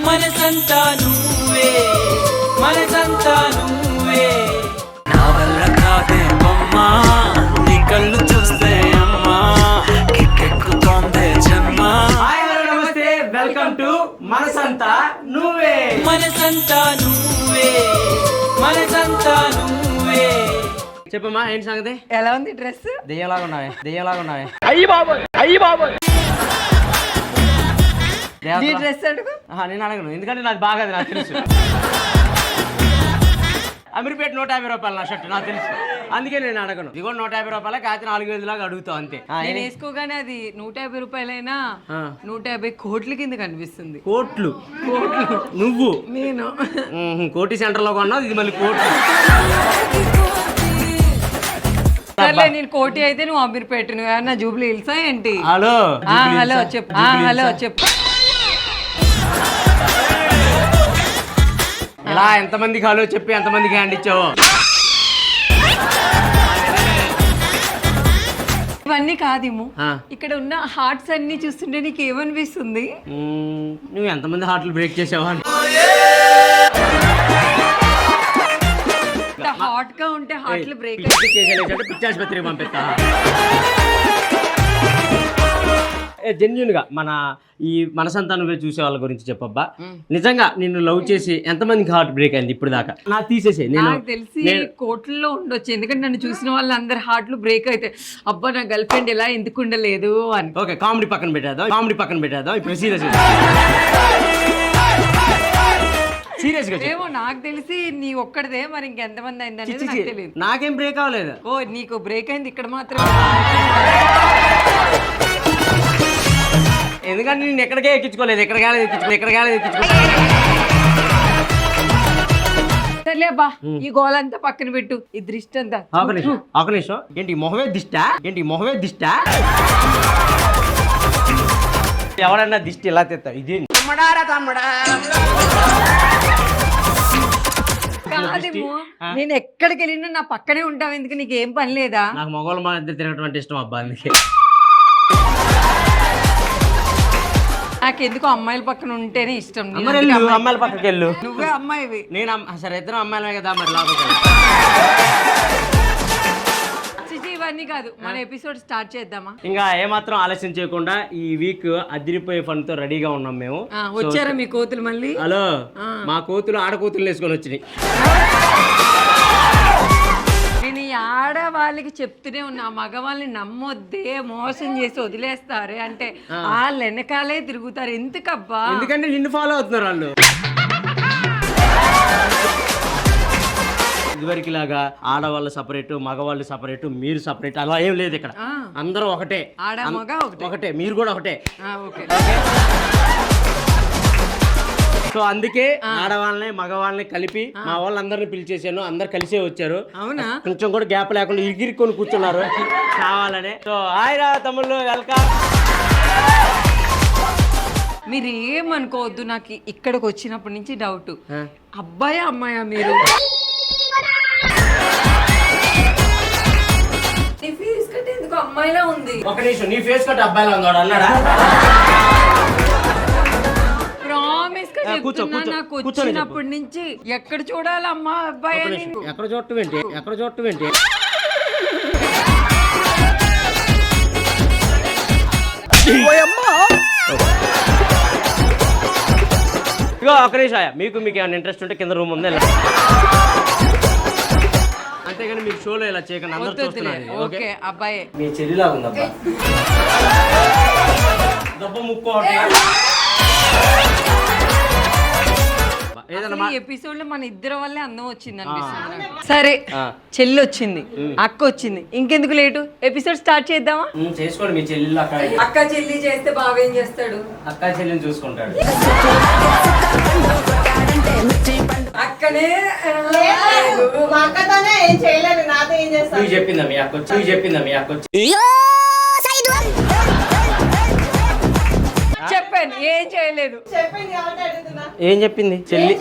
మనసంతా నువ్వే మనసంతా నువ్వే నా వల్ల కాదే అమ్మా నీ కళ్ళు చూస్తే అమ్మా కిక్కెక్కుతోందే జన్మ. హాయ్ హలో నమస్తే వెల్కమ్ టు మనసంతా నువ్వే మనసంతా నువ్వే మనసంతా నువ్వే. చెప్పమ్మా ఏంటి సంగతి? ఎలా ఉంది డ్రెస్? దెయ్యంలాగా ఉన్నావే నీ డ్రెస్ అడుగు. నేను అడగను, ఎందుకంటే నాకు బాగా అది నాకు తెలుసు. అమీర్పేట 150 రూపాయలు నా షర్ట్ నాకు తెలుసు, అందుకే నేను అడగను. ఇది కూడా 150 రూపాయలు, కాకపోతే 4,000 లాగా అడుగుతావు అంతే. నేను వేసుకోగానే అది 150 రూపాయలైనా 150 కోట్ల కింద కనిపిస్తుంది. కోట్లు నువ్వు నేను కోటి సెంటర్ లో కొన్నావు, ఇది మళ్ళీ కోట్లు. సర్లే, నేను కోటి అయితే నువ్వు అమీర్పేట, నువ్వు ఏమన్నా జూబ్లీ హిల్సా ఏంటి? హలో హలో చెప్పు. హలో చెప్పు. ఎలా ఎంతమందికి హలో చెప్పి ఎంతమందికి హ్యాండ్ ఇచ్చావు? ఇవన్నీ కాదేమో, ఇక్కడ ఉన్న హార్ట్స్ అన్ని చూస్తుంటే నీకు ఏమనిపిస్తుంది? నువ్వు ఎంతమంది హార్ట్లు బ్రేక్ చేసావా? హాట్ గా ఉంటే హార్ట్లు బ్రేక్ పిచ్చాసుపత్రికి పంపిస్తా. జెన్యున్ గా మన ఈ మనసంతా నువ్వే చూసే వాళ్ళ గురించి చెప్పబ్బా. నిజంగా నిన్ను లవ్ చేసి ఎంతమందికి హార్ట్ బ్రేక్ అయింది ఇప్పుడు దాకా? నాకు తీసేసే. నాకు తెలిసి కోట్లలో ఉండొచ్చు, ఎందుకంటే నన్ను చూసిన వాళ్ళు అందరు హార్ట్లు బ్రేక్ అయితే అబ్బా నా గర్ల్ ఫ్రెండ్ ఇలా ఎందుకు ఉండలేదు అని. ఓకే, కామెడీ పక్కన పెట్టేద్దాం. ఇప్పుడు సీరియస్ గా ఏమో నాకు తెలిసి నీ ఒక్కడిదే, మరి ఇంకెంతమంది అయింది అనేది నాకు తెలియదు. నాకేం బ్రేక్ అవ్వలేదు. ఓ నీకు బ్రేక్ అయింది ఇక్కడ మాత్రమే. ఎందుకంటే నేను ఎక్కడికే ఎక్కించుకోలేదు. సర్లే అబ్బా, ఈ గోలంతా పక్కన పెట్టు, ఈ దృష్టి అంతా. ఒక నిమిషం. ఏంటి మొహమే దిష్ట? ఎవడన్నా దిష్టి ఎలా తెస్తావు? ఇది కాదేమో, నేను ఎక్కడికి వెళ్ళినా నా పక్కనే ఉంటావు, ఎందుకు నీకు ఏం పని లేదా? నాకు మగవాళ్ళ మధ్య తిరగటం అంటే ఇష్టం అబ్బా, అందుకే. నాకెందుకు అమ్మాయిల పక్కన ఉంటేనే ఇష్టం. అమ్మాయిల పక్కకి వెళ్ళు. నువ్వే అమ్మాయివి. నేను సరే, ఇద్దరు అమ్మాయిలే కదా, మరి లోపలికి. ఇవన్నీ కాదు, మన ఎపిసోడ్ స్టార్ట్ చేద్దామా? ఇంకా ఏమాత్రం ఆలస్యం చేయకుండా ఈ వీక్ అదిరిపోయే ఫన్ తో రెడీగా ఉన్నాం మేము. వచ్చారా మీ కోతులు మళ్ళీ? హలో, మా కోతులు ఆడకోతులు వేసుకొని వచ్చినాయి. నేను ఈ ఆడవాళ్ళకి చెప్తూనే ఉన్నా, మగవాళ్ళని నమ్మొద్దే, మోసం చేసి వదిలేస్తారు అంటే వాళ్ళు వెనకాలే తిరుగుతారు. ఎందుకబ్బా? ఎందుకంటే నిన్ను ఫాలో అవుతున్నారు వాళ్ళు. ఇదివరకు లాగా ఆడవాళ్ళు సపరేట్, మగవాళ్ళు సపరేట్, మీరు సపరేట్ అలా ఏం లేదు ఇక్కడ. అందరూ ఒకటే, ఒకటే, మీరు కూడా ఒకటే. సో అందుకే ఆడవాళ్ళని మగవాళ్ళని కలిపి మా వాళ్ళందరినీ పిలిచేసాను. అందరు కలిసే వచ్చారు. అవునా? కొంచెం కూడా గ్యాప్ లేకుండా ఇగిరికొని కూర్చున్నారు కావాలనే. సో హాయ్ రా తమ్ముళ్ళు, వెల్కమ్. మీరు ఏమనుకోవద్దు, నాకు ఇక్కడికి వచ్చినప్పటి నుంచి డౌట్, అబ్బాయా అమ్మాయా మీరు? నీ ఫేస్ కట్ ఎందుకు అమ్మాయిలా ఉంది? ఒక నిమిషం, నీ ఫేస్ కట్ అబ్బాయిలా ఉన్నాడు అన్నాడా? ప్రామిస్ గా చెప్తున్నా, నాకు వచ్చినప్పటి నుంచి ఎక్కడ చూడాలమ్మా అబ్బాయి అని. ఎక్కడ చూడటం ఏంటి? ఇగో ఒక నిమిషం, మీకు ఏమైనా ఇంట్రెస్ట్ ఉంటే కింద రూమ్ ఉంది, అంతేగాని మీకు షోలో ఇలా చేయకండి. అందరూ చూస్తున్నారు. ఓకే అబ్బాయి, మీ చెల్లిలా ఉందబ్బా. దెబ్బ ముక్కు ఎపిసోడ్ లో మన ఇద్దరు వల్లే అందం వచ్చింది అనిపిస్తుంది. సరే, చెల్లి వచ్చింది, అక్క వచ్చింది, ఇంకెందుకు లేటు, ఎపిసోడ్ స్టార్ట్ చేద్దామా? చేసుకోండి. మీ చెల్లి అక్క చెల్లి చేస్తే బాగా ఏం చేస్తాడు? అక్క చెల్లిని చూసుకుంటాడు. అక్కనే ఏం చేయలేదు, నాతో ఏం చేస్తాను? చెప్పిందా మీ అక్క వచ్చి? చెప్పాను, ఏం చేయలేదు. ఏం చెప్పింది చెల్లి?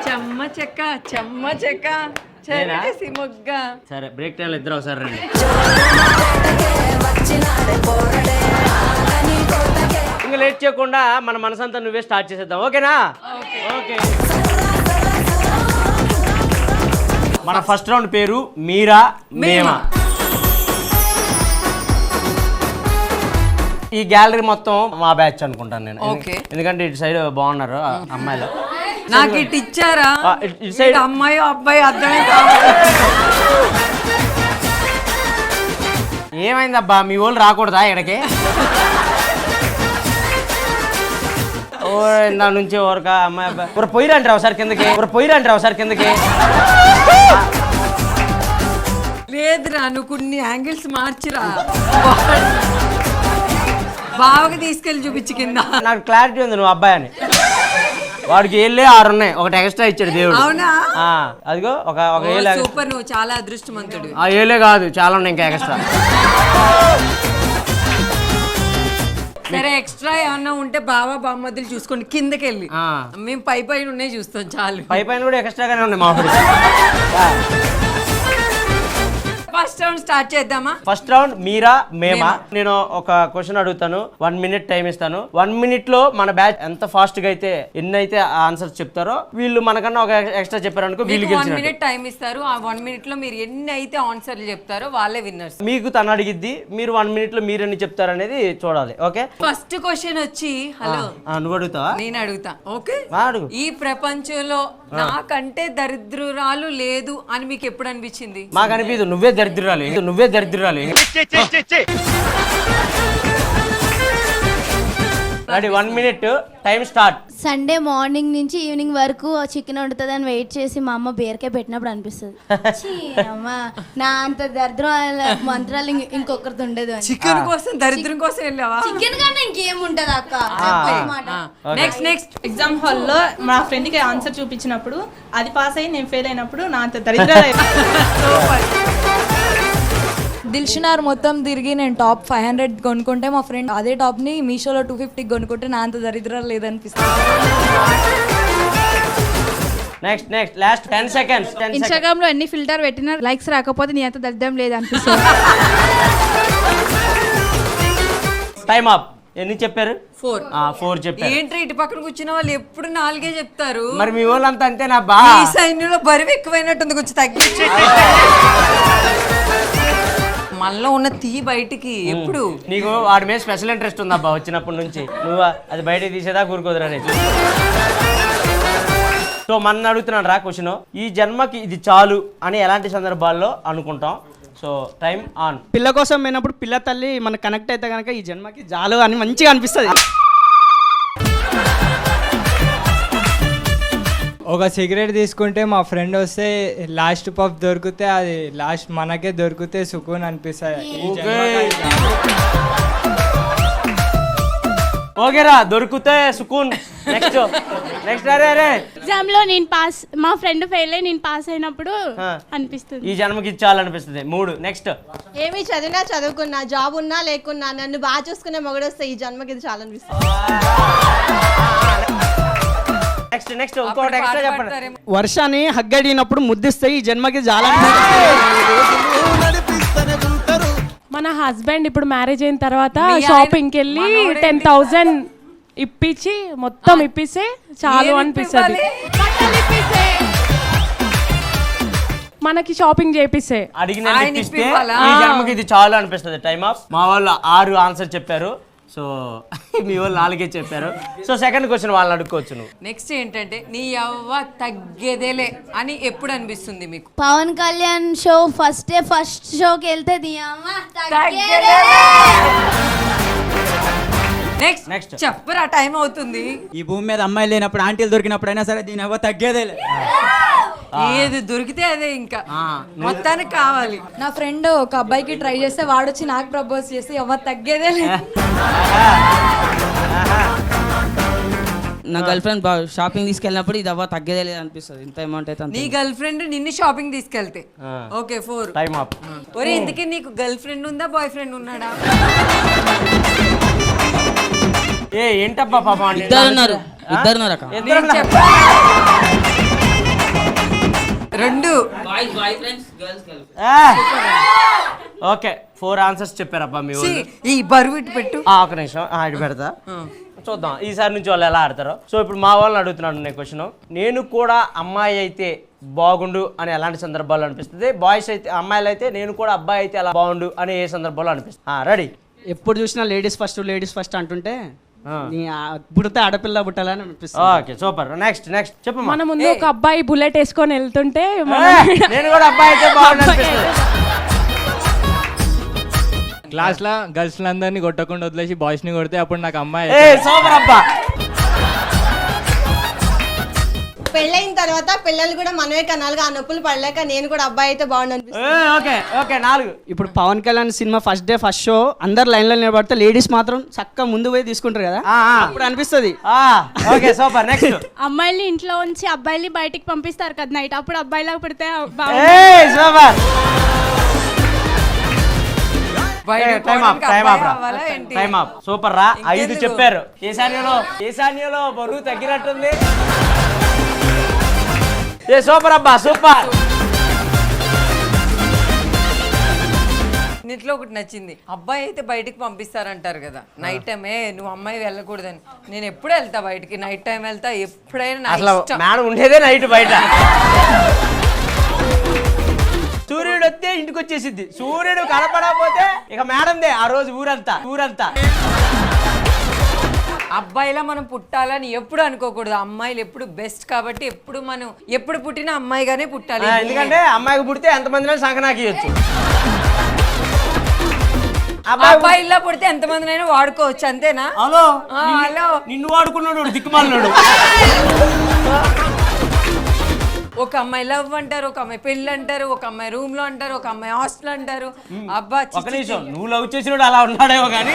చెమ్మ చెక్క మొగ్గ. సరే, బ్రేక్ టైం ఇద్దరు ఒకసారి రండి. లేట్ చేయకుండా మన మనసంతా నువ్వే స్టార్ట్ చేసేద్దాం. ఓకేనా? ఓకే. మన ఫస్ట్ రౌండ్ పేరు మీరా మేమా. ఈ గ్యాలరీ మొత్తం మా బ్యాచ్ అనుకుంటాను నేను. ఎందుకంటే ఇటు సైడ్ బాగున్నారు అమ్మాయిలు. నాకు ఇటు ఇచ్చారా? ఇటు సైడ్ అమ్మాయి అబ్బాయి అర్థమే కావాలి. ఏమైందబ్బా మీ వాళ్ళు రాకూడదా ఇక్కడికి? ఓ ఇందా నుంచి ఊరక అమ్మాయి అబ్బాయి ఒక పొయ్యిరంటారు ఒకసారి కిందకి. లేదురా, నువ్వు కొన్ని యాంగిల్స్ మార్చిరా. బావకి తీసుకెళ్ళి చూపించి కింద. నాకు క్లారిటీ ఉంది నువ్వు అబ్బాయి అని. వాడికి ఏళ్ళే 6 ఉన్నాయి, ఒకటి ఎక్స్ట్రా ఇచ్చాడు దేవుడు. అవునా? అదిగో ఒక సూపర్, నువ్వు చాలా అదృష్టవంతుడు. ఆ ఏలే కాదు, చాలా ఉన్నాయి ఇంకా ఎక్స్ట్రా. సరే, ఎక్స్ట్రా ఏమన్నా ఉంటే బావా బామ్మద్దులు చూసుకోండి కిందకి వెళ్ళి. మేము పైన ఉన్నాయి చూస్తాం చాలు. పైన కూడా ఎక్స్ట్రాగానే ఉన్నాయి మా ఊరు. ఫస్ట్ రౌండ్ స్టార్ట్ చేద్దామా? ఫస్ట్ రౌండ్ మీరా మేమా. నేను ఒక క్వశ్చన్ అడుగుతాను, 1 minute టైం ఇస్తాను. 1 minute లో మన బ్యాచ్ ఎంత ఫాస్ట్ గా అయితే ఎన్నైతే ఆన్సర్స్ చెప్తారో వీళ్ళు మనకన్నా ఒక ఎక్స్ట్రా చెప్పారనుకో వీళ్ళు గెలిచినట్టు. 1 minute టైం ఇస్తారు. ఆ 1 minute లో మీరు ఎన్ని అయితే ఆన్సర్లు చెప్తారో వాళ్ళే విన్నర్స్. మీకు తను అడిగిద్ది, మీరు 1 minute లో మీరు ఎన్ని చెప్తారు అనేది చూడాలి. ఓకే, ఫస్ట్ క్వశ్చన్ వచ్చి హలో నువ్వు అడుగుతావా? నేను అడుగుతా. ఓకే, అడుగు. ఈ ప్రపంచంలో నాకంటే దరిద్రురాలు లేదు అని మీకు ఎప్పుడు అనిపించింది? మాకు అనిపించదు, నువ్వే దరిద్రాలు. Ready, 1 minute time start. Sunday morning నుంచి ఈవినింగ్ వరకు చికెన్ వండుతుందని వెయిట్ చేసి మా అమ్మ బీరకాయ పెట్టినప్పుడు అనిపిస్తుంది, అమ్మా నా అంత దరిద్రం మంత్రాలు ఇంకొకరితో ఉండదు. చికెన్ కోసం దరిద్రం కోసం వెళ్ళావా? చికెన్ కన్నా ఇంకేముంటది అక్క. నెక్స్ట్ ఎగ్జామ్ హాల్లో మా ఫ్రెండ్కి ఆన్సర్ చూపించినప్పుడు అది పాస్ అయ్యి నేను ఫెయిల్ అయినప్పుడు నా అంత దరిద్రం. దిల్షునార్ మొత్తం తిరిగి నేను టాప్ 500 కొనుక్కుంటే మా ఫ్రెండ్ అదే టాప్ని మీషోలో 250 కొనుక్కుంటే నా అంత దరిద్రం లేదనిపిస్తుంది. Next last 10 seconds. ఇన్స్టాగ్రామ్ లో ఎన్ని ఫిల్టర్ పెట్టినా లైక్స్ రాకపోతే నీ అంత దరిద్రం లేదనిపిస్తుంది. Time up. ఎన్ని చెప్పారు? 4 చెప్పారు. ఏంట్రీ ఇటు పక్కన కూర్చున్న వాళ్ళు ఎప్పుడు 4 చెప్తారు. మరి మీ వాళ్ళంతా అంతేనా బా? ఈ సైన్యంలో బరువు ఎక్కువైనట్టుంది, కొంచెం తగ్గించి. మనలో ఉన్న తీ బయటికి ఎప్పుడు. నీకు వాడి మీద స్పెషల్ ఇంట్రెస్ట్ ఉందబ్బా వచ్చినప్పటి నుంచి. నువ్వు అది బయటకి తీసేదా కూరుకోదురా. సో మన అడుగుతున్నాను రా క్వశ్చన్, ఈ జన్మకి ఇది చాలు అని ఎలాంటి సందర్భాల్లో అనుకుంటాం? So time on. పిల్ల కోసం పోయినప్పుడు పిల్ల తల్లి మనకు కనెక్ట్ అయితే కనుక ఈ జన్మకి చాలు అని మంచిగా అనిపిస్తుంది. ఒక సిగరెట్ తీసుకుంటే మా ఫ్రెండ్ వస్తే లాస్ట్ పఫ్ దొరికితే అది లాస్ట్ మనకే దొరికితే సుకూన్ అనిపిస్తుంది. ఓకేరా, దొరికితే సుకూన్. నెక్స్ట్ అరే ఎగ్జామ్ లో నేను పాస్, మా ఫ్రెండ్ ఫెయిల్ అయ్యి నేను పాస్ అయినప్పుడు అనిపిస్తుంది ఈ జన్మకి ఇచ్చాలనిపిస్తుంది. 3 నెక్స్ట్. ఏమి చదివినా చదువుకున్నా జాబ్ ఉన్నా లేకున్నా నన్ను బాగా చూసుకునే మొగడొస్తే ఈ జన్మకి ఇది చాలా అనిపిస్తుంది. నెక్స్ట్ ఇంకోటి ఎక్స్ట్రా చెప్పండి. వర్షాన్ని హగ్గడినప్పుడు ముద్దిస్తే ఈ జన్మకి చాలా. మన హస్బెండ్ ఇప్పుడు మ్యారేజ్ అయిన తర్వాత షాపింగ్కి వెళ్ళి 10,000 ఇప్పించి మొత్తం ఇప్పిస్తే చాలు అనిపిస్తుంది. మనకి షాపింగ్ చేపిస్తే అడిగిన ఈ జన్మకి ఇది చాలు అనిపిస్తుంది. Time of. మా వాళ్ళు 6 ఆన్సర్ చెప్పారు. సో మీ వాళ్ళు 4 చెప్పారు. సో సెకండ్ క్వశ్చన్ వాళ్ళని అడుక్కోవచ్చు నువ్వు. నెక్స్ట్ ఏంటంటే నీ యవ్వ తగ్గేదేలే అని ఎప్పుడు అనిపిస్తుంది మీకు? పవన్ కళ్యాణ్ షో ఫస్ట్ షోకి వెళ్తే నెక్స్ట్ చెప్పరా, టైం అవుతుంది. ఈ భూమి మీద అమ్మాయిలు లేనప్పుడు ఆంటీలు దొరికినప్పుడైనా సరే దీని అవ్వ తగ్గేదేలే. ఏది దొరికితే అదే, ఇంకా మొత్తానికి కావాలి. నా ఫ్రెండ్ ఒక అబ్బాయికి ట్రై చేస్తే వాడు వచ్చి నాకు ప్రపోజ్ చేస్తే ఎవరు తగ్గేదే లేదు. నా గర్ల్ ఫ్రెండ్ షాపింగ్ తీసుకెళ్ళినప్పుడు ఇది అవ్వ తగ్గేదే లేదు అనిపిస్తుంది. ఇంత అమౌంట్ అయితే. నీ గర్ల్ ఫ్రెండ్ నిన్ను షాపింగ్ తీసుకెళ్తే ఓకే 4. Time up. ఒరే ఇంతకీ నీకు గర్ల్ ఫ్రెండ్ ఉందా బాయ్ ఫ్రెండ్ ఉన్నాడా? ఏంటబ్బా పాప? ఇద్దరున్నారు రెండు. ఓకే 4 ఆన్సర్స్ చెప్పారబ్బా మీ వాళ్ళు. ఈ బరువు ఇటు పెట్టు. ఒక నిమిషం ఇటు పెడతా. చూద్దాం ఈసారి నుంచి వాళ్ళు ఎలా ఆడతారో. సో ఇప్పుడు మా వాళ్ళని అడుగుతున్నాను నేను క్వశ్చన్. నేను కూడా అమ్మాయి అయితే బాగుండు అని ఎలాంటి సందర్భాల్లో అనిపిస్తుంది? బాయ్స్ అయితే, అమ్మాయిలు అయితే నేను కూడా అబ్బాయి అయితే అలా బాగుండు అని ఏ సందర్భాల్లో అనిపిస్తుంది? రెడీ. ఎప్పుడు చూసినా లేడీస్ ఫస్ట్ అంటుంటే పుడితే ఆడపిల్ల పుట్టాలని అనిపిస్తుంది. Okay super. నెక్స్ట్ చెప్పు. మన ముందు ఒక అబ్బాయి బుల్లెట్ వేసుకొని వెళ్తుంటే నేను కూడా అబ్బాయి అయితే బాగుండు అనిపిస్తుంది. క్లాస్ లో గర్ల్స్ అందరినీ కొట్టకుండా వదిలేసి బాయ్స్ ని కొడితే అప్పుడు నాకు అమ్మాయి సూపర్ అబ్బా. పెళ్ళైన తర్వాత పిల్లలు కూడా మనమే కనాలిగా, ఆ నొప్పులు పడలేక నేను కూడా అబ్బాయి అయితే బాగుండు అనిపిస్తుంది. ఓకే 4. ఇప్పుడు Pawan Kalyan cinema first day first show అందరు లైన్ లో నిలబడితే లేడీస్ మాత్రం చక్కగా ముందు పోయి తీసుకుంటారు కదా, అప్పుడు అనిపిస్తుంది. Okay super. నెక్స్ట్. అమ్మాయిల్ని ఇంట్లో ఉంచి అబ్బాయిల్ని బయటికి పంపిస్తారు కదా నైట్, అప్పుడు అబ్బాయిలాగా పెడితే సూపర్. టైం ఆప్. సూపర్ రా. 5 చెప్పారు. ఈశాన్యంలో బరువు తగ్గినట్టుంది. సూపర్ అబ్బా సూపర్. ఇంట్లో ఒకటి నచ్చింది, అబ్బాయి అయితే బయటికి పంపిస్తారంటారు కదా నైట్ టైమే, నువ్వు అమ్మాయి వెళ్ళకూడదని. నేను ఎప్పుడు వెళ్తా బయటికి, నైట్ టైం వెళ్తా ఎప్పుడైనా. మేడం ఉండేదే నైట్ బయట. సూర్యుడు వస్తే ఇంటికి వచ్చేసిద్ది, సూర్యుడు కనపడకపోతే ఇక మేడందే ఆ రోజు ఊరంతా. అబ్బాయిలా మనం పుట్టాలని ఎప్పుడు అనుకోకూడదు, అమ్మాయిలు ఎప్పుడు బెస్ట్. కాబట్టి ఎప్పుడు పుట్టినా అమ్మాయిగానే పుట్టాలి. ఎందుకంటే అమ్మాయికి పుడితే ఎంతమందిలో సంకనాకి ఇవ్వచ్చు, అబ్బాయిలా పుడితే ఎంతమందినైనా వాడుకోవచ్చు. అంతేనా? హలో నిన్ను వాడుకున్నాడు దిక్కుమాలినాడు. ఒక అమ్మాయి లవ్ అంటారు, ఒక అమ్మాయి పెళ్లి అంటారు, ఒక అమ్మాయి రూమ్ లో అంటారు, ఒక అమ్మాయి హాస్టల్ అంటారు. అబ్బా ఒక నిమిషం, నువ్వు లవ్ చేసినోడు అలా ఉన్నాడేమో కానీ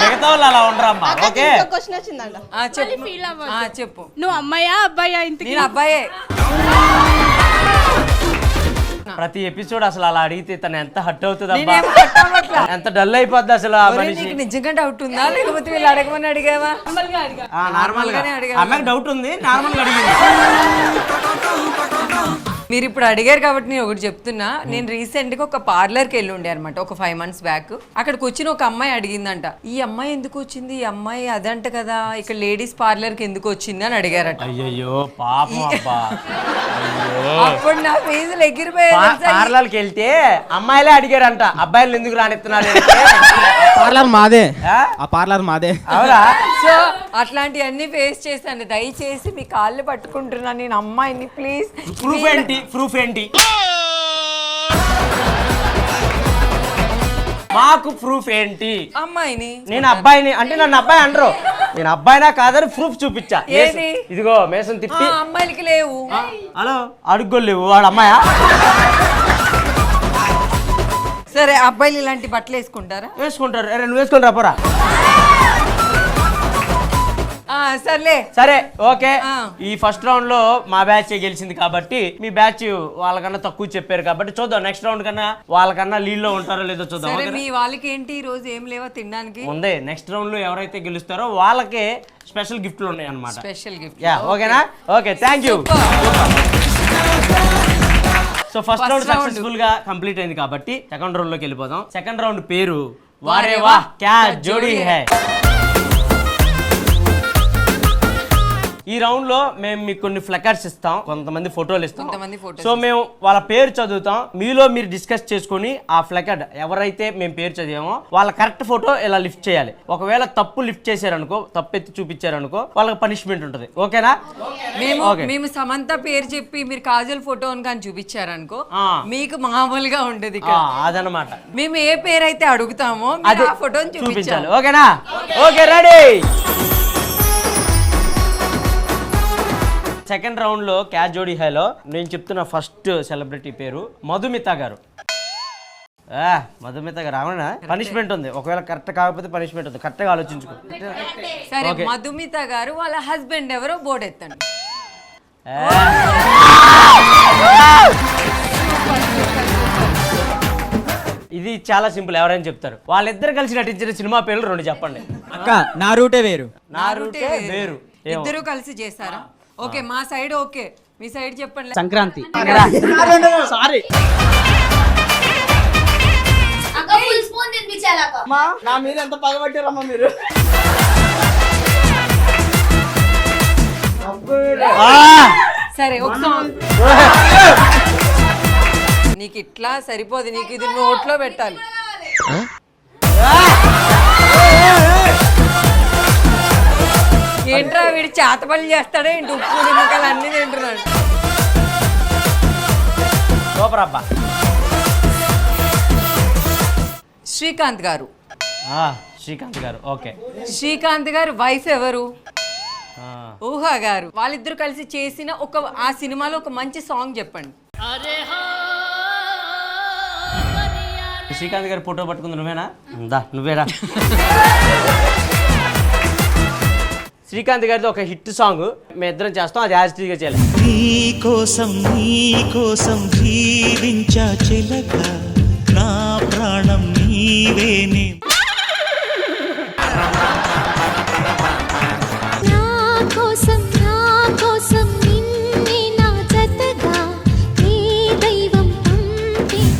మిగతా వాళ్ళు అలా ఉండరమ్మా. ఓకే క్వశ్చన్ వచ్చిందంట, చెప్పు. నువ్వు అమ్మాయా అబ్బాయా? ఇంతకీ నేను అబ్బాయే. ప్రతి ఎపిసోడ్ అసలు అలా అడిగితే తను ఎంత హట్ అవుతుంది అబ్బా, ఎంత డల్ అయిపోద్ది అసలు ఆ మనిషి. నిజంగా డౌట్ ఉందా లేకపోతే వీళ్ళు అడగమని అడిగావా? నార్మల్ గా అమ్మాయికి డౌట్ ఉంది, నార్మల్ గా అడిగింది. మీరు ఇప్పుడు అడిగారు కాబట్టి నేను ఒకటి చెప్తున్నా. నేను రీసెంట్ గా ఒక పార్లర్కి వెళ్ళి ఉండే అనమాట, ఒక 5 months బ్యాక్. అక్కడికి వచ్చిన ఒక అమ్మాయి అడిగిందంట, ఈ అమ్మాయి ఎందుకు వచ్చింది, ఈ అమ్మాయి అదంట కదా, ఇక్కడ లేడీస్ పార్లర్ కి ఎందుకు వచ్చింది అని అడిగారట. అయ్యో పాపం అబ్బా. అప్పుడు నా ఫీజులు ఎగిరిపోయాయి. పార్లర్కి వెళ్తే అమ్మాయిలే అడిగారంట, అబ్బాయిలు ఎందుకు రానిస్తున్నారు. పార్లర్ మాదే, ఆ పార్లర్ మాదే. అవునా? సో అట్లాంటివన్నీ ఫేస్ చేశాను. దయచేసి మీ కాళ్ళు పట్టుకుంటున్నాను నేను, అమ్మాయిని ప్లీజ్. ప్రూఫ్ ఏంటి మాకు? ప్రూఫ్ ఏంటి? అమ్మాయిని నేను అబ్బాయిని అంటే నన్ను అబ్బాయి అనరు, నేను అబ్బాయినా కాదని ప్రూఫ్ చూపించా. ఇదిగో మేసం తిప్పి. అమ్మాయిలకి లేవు. హలో అడుగోలేవు, వాడు అమ్మాయా? సరే అబ్బాయిలు ఇలాంటి బట్టలు వేసుకుంటారా? వేసుకుంటారు. నువ్వు వేసుకొని రాపోరా. సరే ఓకే. ఈ ఫస్ట్ రౌండ్ లో మా బ్యాచ్ గెలిచింది కాబట్టి మీ బ్యాచ్ వాళ్ళకన్నా తక్కువ చెప్పారు కాబట్టి చూద్దాం నెక్స్ట్ రౌండ్ కన్నా వాళ్ళకన్నా లీడ్ లో ఉంటారో లేదో చూద్దాం. మీ వాళ్ళకి ఏంటి ఈ రోజు ఏం లేవా తినడానికి? ఉంది. నెక్స్ట్ రౌండ్ లో ఎవరైతే గెలుస్తారో వాళ్ళకే స్పెషల్ గిఫ్ట్లు ఉన్నాయి అన్నమాట. Special gift. ఓకేనా? Okay thank you. So first round successful గా కంప్లీట్ అయింది కాబట్టి సెకండ్ రౌండ్ లోకి వెళ్ళిపోదాం. సెకండ్ రౌండ్ పేరు వారే వా క్యా జోడీ హై. ఈ రౌండ్ లో మేము మీకు కొన్ని ఫ్లకర్స్ ఇస్తాం, కొంతమంది ఫోటోలు ఇస్తాం. సో మేము వాళ్ళ పేరు చదువుతాం, మీలో మీరు డిస్కస్ చేసుకుని ఆ ఫ్లకర్ ఎవరైతే మేము పేరు చదివామో వాళ్ళ కరెక్ట్ ఫోటో ఇలా లిఫ్ట్ చేయాలి. ఒకవేళ తప్పు లిఫ్ట్ చేశారనుకో, తప్పు ఎత్తి చూపించారనుకో వాళ్ళకి పనిష్మెంట్ ఉంటుంది. ఓకేనా? మేము సమంత పేరు చెప్పి మీరు కాజల్ ఫోటో అని చూపించారనుకో మీకు మామూలుగా ఉండదు. అదనమాట. మేము ఏ పేరు అయితే అడుగుతామో ఆ ఫోటోని చూపించాలి. ఓకేనా? Okay ready. సెకండ్ రౌండ్ లో క్యాచ్ జోడీ హైలో నేను చెప్తున్న ఫస్ట్ సెలబ్రిటీ పేరు మధుమిత గారు. మధుమిత గారు అవునా? పనిష్మెంట్ ఉంది, ఒకవేళ కరెక్ట్ కాకపోతే పనిష్మెంట్ ఉంది, కరెక్ట్ గా ఆలోచించుకో. సరే మధుమిత గారు వాళ్ళ హస్బెండ్ ఎవరో బోర్డు ఎత్తండి. ఇది చాలా సింపుల్, ఎవరైనా చెప్తారు. వాళ్ళిద్దరు కలిసి నటించిన సినిమా పేర్లు 2 చెప్పండి. అక్క నా రూటే వేరు. నా రూటే వేరు. ఇద్దరు కలిసి చేస్తారా? ఓకే మా సైడ్ ఓకే, మీ సైడ్ చెప్పండి. సంక్రాంతి. సారీ నా మీద ఎంత పగబట్టారమ్మా మీరు. సరే ఒక సాంగ్ నీకు ఇట్లా సరిపోదు, నీకు ఇది నోట్లో పెట్టాలి. ఏంట్రా వీడు చేతపల్లి చేస్తాడే ఏంటి, ఉప్పు నిమ్మకాయలు అన్ని తింటున్నాడు. సూపర్ అబ్బా. శ్రీకాంత్ గారు. శ్రీకాంత్ గారు, ఓకే. శ్రీకాంత్ గారు వైఫ్ ఎవరు? ఊహా గారు. వాళ్ళిద్దరు కలిసి చేసిన ఆ సినిమాలో ఒక మంచి సాంగ్ చెప్పండి. శ్రీకాంత్ గారు ఫోటో పట్టుకుంది నువ్వేనా? నువ్వేరా. శ్రీకాంత్ గారిది ఒక హిట్ సాంగ్ మేము ఇద్దరం చేస్తాం, అది యాజిటీగా చేయాలి. నీకోసం జీవించా చిలక, నా ప్రాణం నీవేనే.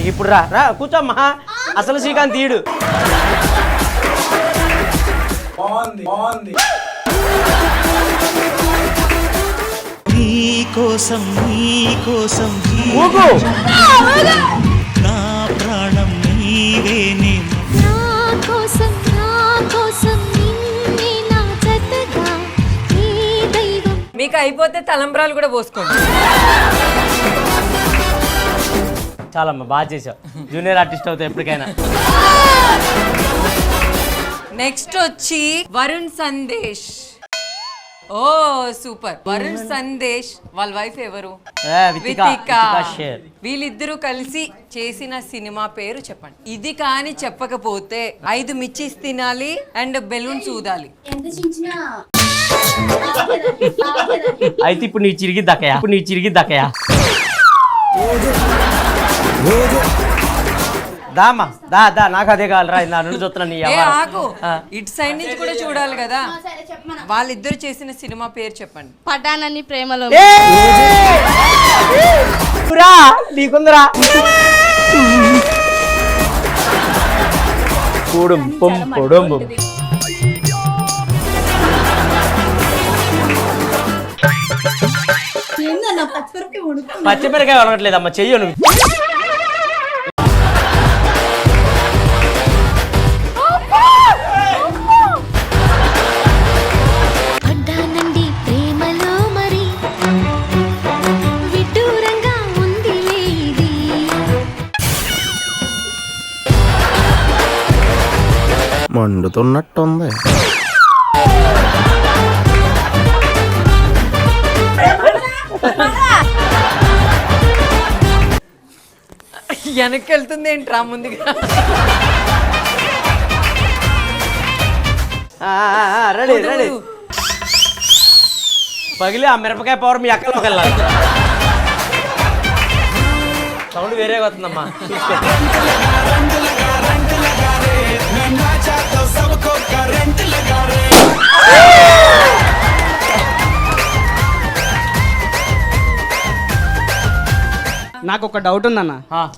ఇప్పుడు రా రా కూర్చోమ్మా, అసలు శ్రీకాంత్ తీయుడు. నీకోసం నా ప్రాణం నీవేనే. మీకు అయిపోతే తలంబ్రాలు కూడా పోసుకోండి. చాలమ్మా, బాగా చేసావు. జూనియర్ ఆర్టిస్ట్ అవుతావు ఎప్పటికైనా. నెక్స్ట్ వచ్చి వరుణ్ సందేశ్. ఓ సూపర్. వరుణ్ సందేశ్ వాళ్ళ వైఫ్ ఎవరు? వితిక. వీళ్ళిద్దరూ కలిసి చేసిన సినిమా పేరు చెప్పండి. ఇది కానీ చెప్పకపోతే 5 మిర్చీస్ తినాలి అండ్ బెలూన్స్ ఊదాలి. అయితే ఇప్పుడు నీ చిరిగి దక్కయా. దామా దా నాకు అదే కావాలరా, నా నుండి చూస్తున్నా. నీ ఇటు సైడ్ నుంచి కూడా చూడాలి కదా. వాళ్ళిద్దరు చేసిన సినిమా పేరు చెప్పండి. పటానని ప్రేమలో. నీకుందరా పచ్చిమిరకాయ వడగట్లేదమ్మా, చెయ్యు నువ్వు. మండుతున్నట్టుంది. వెనక్కి వెళ్తుంది ఏంట్రా ముందుగా? రెడీ. పగిలి ఆ మిరపకాయ పవర్ మీ అక్కలోకి వెళ్ళాలి. సౌండ్ వేరే వస్తుందమ్మా, చూసుకో. నాకు ఒక డౌట్ ఉందన్న.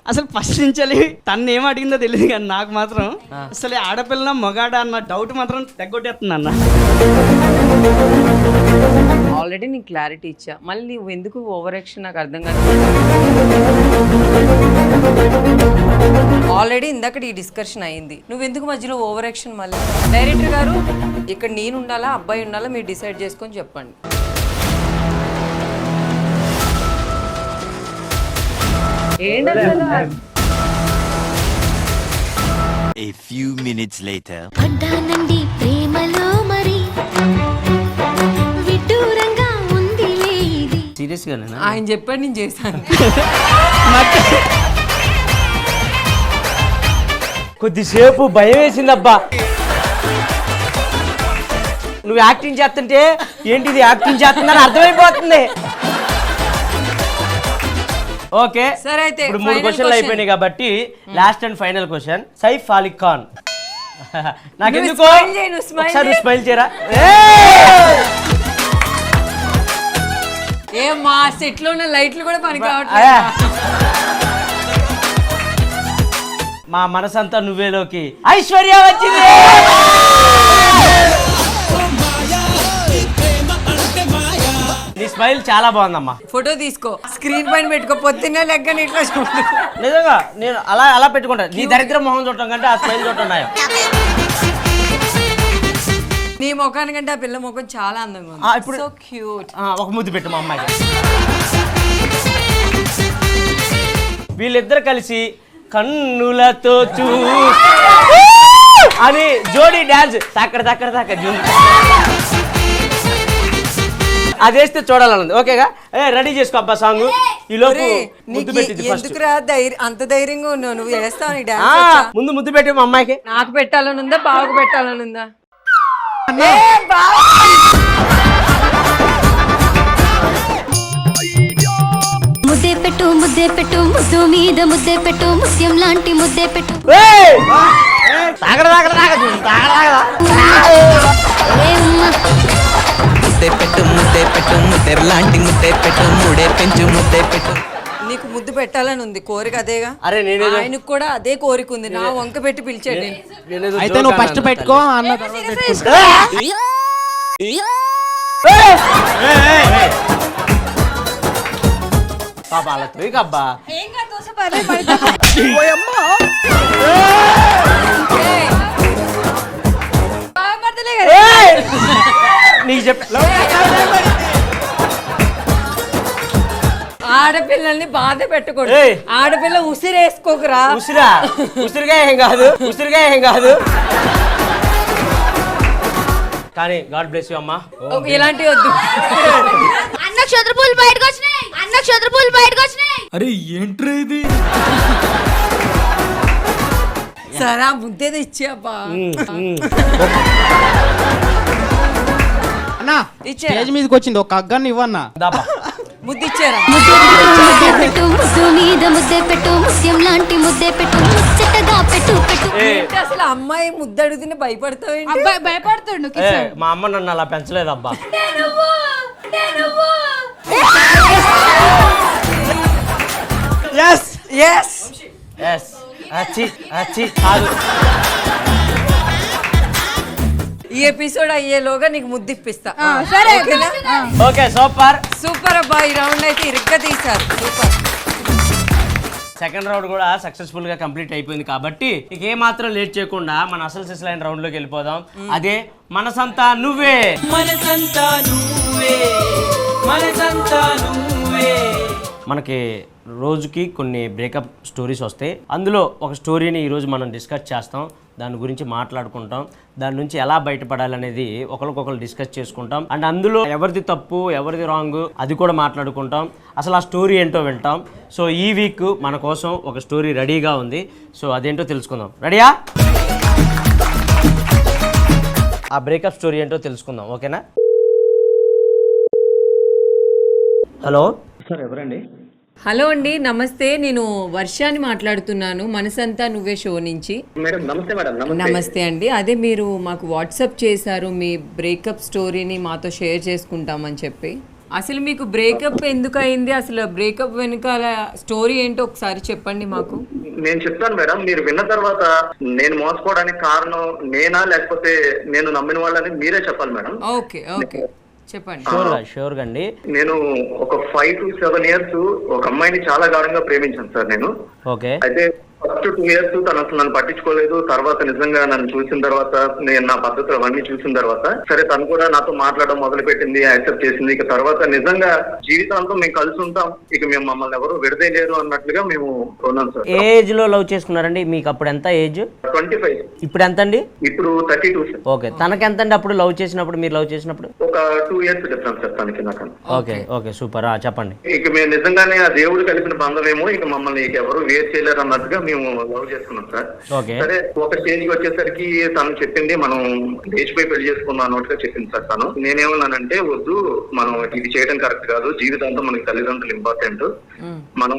అసలు ఫస్ట్ నుంచి తను ఏం అడిగిందో తెలియదు కానీ నాకు మాత్రం అసలు ఆడపిల్ల మగాడ అన్న డౌట్ మాత్రం తగ్గొట్టేస్తుంది అన్న. ఆల్రెడీ నీకు క్లారిటీ ఇచ్చా, మళ్ళీ నువ్వు ఎందుకు ఓవర్ యాక్షన్ నాకు అర్థం కాదు. ఆల్రెడీ ఇందాక ఈ డిస్కషన్ అయింది, నువ్వెందుకు మధ్యలో ఓవర్ యాక్షన్? మళ్ళీ డైరెక్టర్ గారు ఇక్కడ నేను ఉండాలా అబ్బాయి ఉండాలా మీరు డిసైడ్ చేసుకొని చెప్పండి. A few minutes later. పడ్డానండి ప్రేమలో మరి విడ్డూరంగా ఉందిలే ఇది. సీరియస్ గా ఆయన చెప్పాడు, నేను చేశాను. కొద్దిసేపు భయం వేసిందబ్బా. నువ్వు యాక్టింగ్ చేస్తుంటే ఏంటిది యాక్టింగ్ చేస్తుందని అర్థమైపోతుంది. ఓకే సరే, అయితే ఇప్పుడు 3 క్వశ్చన్లు అయిపోయినాయి కాబట్టి last and final question. Saif Ali Khan నాకెందుకో ఒకసారి స్మైల్ చేయరా? ఏ మా సెట్ లో ఉన్న లైట్లు కూడా పనికి రావట్లేదు. మా మనసంతా నువ్వేలోకి ఐశ్వర్య వచ్చింది. స్మైల్ చాలా బాగుందమ్మా. ఫోటో తీసుకో, స్క్రీన్ పైన పెట్టుకో, పొద్దున్నే లెక్కని ఇట్లా చూడు. నిజంగా నేను అలా పెట్టుకుంటాను. నీ దరిద్ర మొహం చూడటం కంటే ఆ స్మైల్ చూడటం నాయం. నీ ముఖానికంటే ఆ పిల్ల ముఖం చాలా అందంగా ఉంది. ఇప్పుడు సో క్యూట్. ఒక ముద్దు పెట్టు మా అమ్మాయికి. వీళ్ళిద్దరు కలిసి కన్నులతో చూ అని జోడీ డాన్స్ తాకడ అది వేస్తే చూడాలన్నది. ఓకేగా, రెడీ చేసుకో అబ్బా సాంగ్. ఈ లోపు ముద్దు పెట్టింది ఫస్ట్. ఎందుకురా అంత ధైర్యంగా ఉన్నావు నువ్వు? చేస్తావు నీ డాన్స్. ముందు ముద్దు పెట్టి మా అమ్మాయికి. నాకు పెట్టాలనుందా, బావకు పెట్టాలనుందా? ముద్దే పెట్టు ముద్దు మీద ముద్దే పెట్టు, ముత్యం లాంటి ముద్దే పెట్టు. ముద్దే పెట్టు ముద్దెర్లాంటి ముద్దే పెట్టు, మూడే పెంచు ముద్దే పెట్టు. నీకు ముద్దు పెట్టాలని ఉంది, కోరిక అదేగా. అరే ఆయనకు కూడా అదే కోరిక ఉంది, నా వంక పెట్టి పిలిచాడు. అయితే నువ్వు ఫస్ట్ పెట్టుకో అన్న. పాప అలా తోయకబ్బా. నీకు చెప్ప ఆడపిల్లల్ని బాధ పెట్టకూడదు. ఆడపిల్ల ఉసిరేసుకోకురా. ఉసిరిగా ఏం కాదు. కానీ గాడ్ బ్లెస్ యు అమ్మా. ఇలాంటివి వద్దు. నక్షత్రపూలు బయటకు వచ్చినాయి. అరే ఏంట్రా ఇది? సరే ముద్దేదో ఇచ్చి అబ్బా. అన్నా స్టేజ్ మీదకి వచ్చింది, ఒక అగ్గని ఇవ్వన్నా. ముద్దు ఇచ్చారా? ముద్దే పెట్టు ముద్దు మీద ముద్దే పెట్టు, ముత్యం లాంటి ముద్దే పెట్టు, ముచ్చటగా పెట్టు. అసలు అమ్మాయి ముద్దు అడుగుతుంటే భయపడతావు? భయపడుతుండు. మా అమ్మ నన్ను అలా పెంచలేదబ్బా. కాదు. ఈ ఎపిసోడ్ అయ్యేలోగా నీకు ముద్దు ఇప్పిస్తా. ఓకే, సూపర్ అబ్బా. ఈ రౌండ్ అయితే ఇరుగ్గా తీశారు. సూపర్. సెకండ్ రౌండ్ కూడా సక్సెస్ఫుల్ గా కంప్లీట్ అయిపోయింది కాబట్టి ఇక ఏ మాత్రం లేట్ చేయకుండా మన అసలు సిస్లైన్ రౌండ్ లోకి వెళ్ళిపోదాం. అదే మనసంతా నువ్వే. మనకి రోజుకి కొన్ని బ్రేకప్ స్టోరీస్ వస్తాయి. అందులో ఒక స్టోరీని ఈరోజు మనం డిస్కస్ చేస్తాం, దాని గురించి మాట్లాడుకుంటాం, దాని నుంచి ఎలా బయటపడాలనేది ఒకరికొకరు డిస్కస్ చేసుకుంటాం. అండ్ అందులో ఎవరిది తప్పు ఎవరిది రాంగ్ అది కూడా మాట్లాడుకుంటాం. అసలు ఆ స్టోరీ ఏంటో వింటాం. సో ఈ వీక్ మన కోసం ఒక స్టోరీ రెడీగా ఉంది. సో అదేంటో తెలుసుకుందాం. రెడీయా? ఆ బ్రేకప్ స్టోరీ ఏంటో తెలుసుకుందాం. ఓకేనా? హలో సార్, ఎవరండి? హలో అండి, నమస్తే. నేను వర్షాని మాట్లాడుతున్నాను, మనసంతా నువ్వే షో నుంచి. నమస్తే అండి. అదే మీరు మాకు వాట్సాప్ చేశారు మీ బ్రేకప్ స్టోరీని మాతో షేర్ చేసుకుంటామని చెప్పి. అసలు మీకు బ్రేకప్ ఎందుకు అయింది, అసలు బ్రేకప్ వెనకాల స్టోరీ ఏంటో ఒకసారి చెప్పండి మాకు. నేను చెప్తాను మేడం, మీరు విన్న తర్వాత నేను మోసపోవడానికి కారణం నేనా లేకపోతే నేను నమ్మిన వాళ్ళని మీరే చెప్పాలి మేడం. ఓకే చెప్పండి. షూర్ అండి. నేను ఒక 5 to 7 years ఒక అమ్మాయిని చాలా గాఢంగా ప్రేమించాను సార్ నేను. ఓకే. అయితే ఫస్ట్ 2 years తను అసలు నన్ను పట్టించుకోలేదు. తర్వాత నిజంగా నన్ను చూసిన తర్వాత నేను నా పద్ధతులు అవన్నీ చూసిన తర్వాత సరే తను కూడా నాతో మాట్లాడడం మొదలు పెట్టింది, యాక్సెప్ట్ చేసింది. ఇక తర్వాత నిజంగా జీవితాంతం మేము కలిసి ఉంటాం, ఇక మేము మమ్మల్ని ఎవరు విడదీయలేరు అన్నట్లుగా మేము ఉన్నాం సార్. ఏజ్ లో లవ్ చేసుకున్నారండి? మీకు అప్పుడు ఎంత ఏజ్? 25. ఇప్పుడు ఎంత అండి? ఇప్పుడు 32 సార్. ఓకే. తనకి ఎంత అండి అప్పుడు లవ్ చేసినప్పుడు, మీరు లవ్ చేసినప్పుడు? ఒక 2 years డిఫరెన్స్ సార్ తనకి నాకు. Okay super. చెప్పండి. ఇక మేము నిజంగానే ఆ దేవుడు కలిపిన బంధమేమో, ఇక మమ్మల్ని ఇక ఎవరు వేరు చేయలేరు అన్నట్టుగా మేము లవ్ చేసుకున్నాం సార్. సరే ఒక స్టేజ్ కి వచ్చేసరికి తను చెప్పింది మనం లేచిపోయి పెళ్లి చేసుకున్నాం అన్నట్టుగా చెప్పింది సార్ తను. నేనేమన్నానంటే వద్దు, మనం ఇది చేయడం కరెక్ట్ కాదు, జీవితాంతం మనకి తల్లిదండ్రులు ఇంపార్టెంట్. మనం